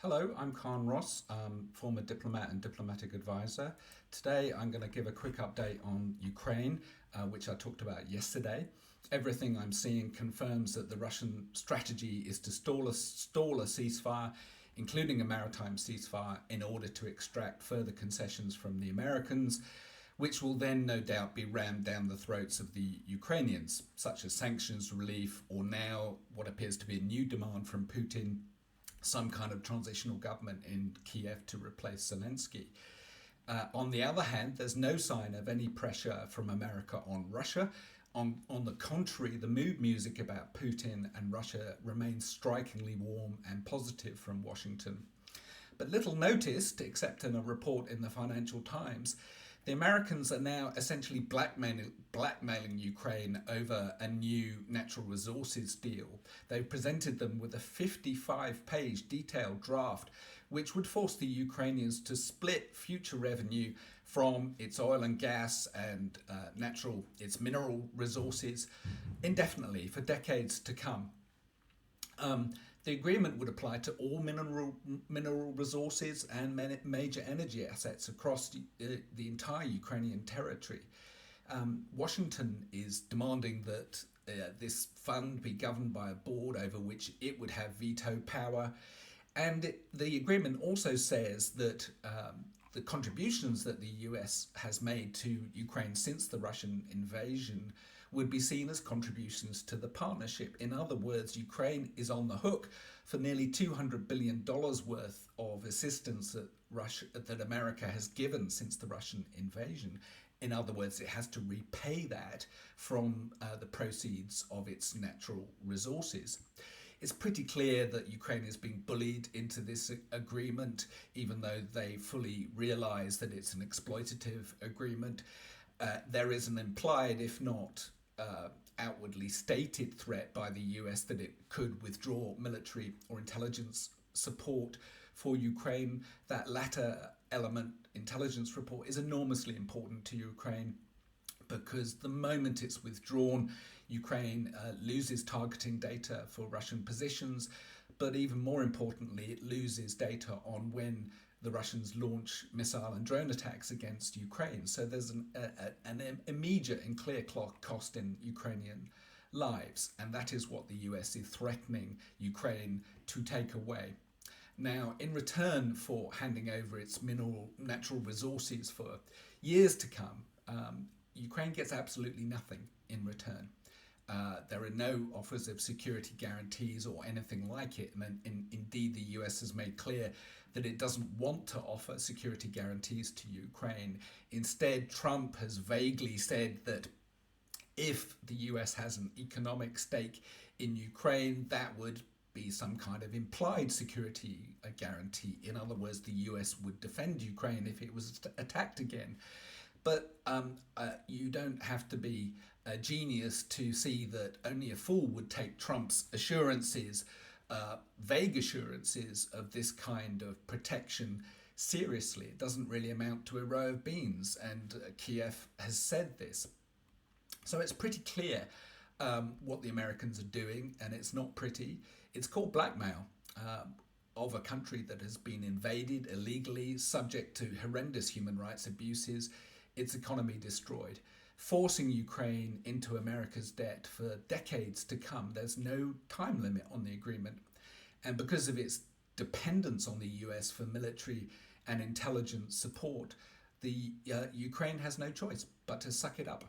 Hello, I'm Khan Ross, former diplomat and diplomatic advisor. Today I'm going to give a quick update on Ukraine, which I talked about yesterday. Everything I'm seeing confirms that the Russian strategy is to stall a ceasefire, including a maritime ceasefire, in order to extract further concessions from the Americans, which will then no doubt be rammed down the throats of the Ukrainians, such as sanctions relief, or now what appears to be a new demand from Putin, some kind of transitional government in Kiev to replace Zelensky. On the other hand, there's no sign of any pressure from America on Russia. On the contrary, the mood music about Putin and Russia remains strikingly warm and positive from Washington. But little noticed, except in a report in the Financial Times, the Americans are now essentially blackmailing Ukraine over a new natural resources deal. They've presented them with a 55-page detailed draft, which would force the Ukrainians to split future revenue from its oil and gas and its mineral resources indefinitely for decades to come. The agreement would apply to all mineral resources and major energy assets across the entire Ukrainian territory. Washington is demanding that this fund be governed by a board over which it would have veto power. And the agreement also says that the contributions that the US has made to Ukraine since the Russian invasion would be seen as contributions to the partnership. In other words, Ukraine is on the hook for nearly $200 billion worth of assistance that America has given since the Russian invasion. In other words, it has to repay that from the proceeds of its natural resources. It's pretty clear that Ukraine is being bullied into this agreement, even though they fully realise that it's an exploitative agreement. There is an implied, if not outwardly stated, threat by the US that it could withdraw military or intelligence support for Ukraine. That latter element, intelligence report, is enormously important to Ukraine, because the moment it's withdrawn, Ukraine loses targeting data for Russian positions, but even more importantly, it loses data on when the Russians launch missile and drone attacks against Ukraine. So there's an immediate and clear cost in Ukrainian lives, and that is what the US is threatening Ukraine to take away. Now, in return for handing over its natural resources for years to come, Ukraine gets absolutely nothing in return. There are no offers of security guarantees or anything like it. And indeed, the US has made clear that it doesn't want to offer security guarantees to Ukraine. Instead, Trump has vaguely said that if the US has an economic stake in Ukraine, that would be some kind of implied security guarantee. In other words, the US would defend Ukraine if it was attacked again. But you don't have to be a genius to see that only a fool would take Trump's assurances, vague assurances of this kind of protection seriously. It doesn't really amount to a row of beans, and Kiev has said this. So it's pretty clear what the Americans are doing, and it's not pretty. It's called blackmail of a country that has been invaded illegally, subject to horrendous human rights abuses, its economy destroyed, forcing Ukraine into America's debt for decades to come. There's no time limit on the agreement. And because of its dependence on the US for military and intelligence support, the Ukraine has no choice but to suck it up.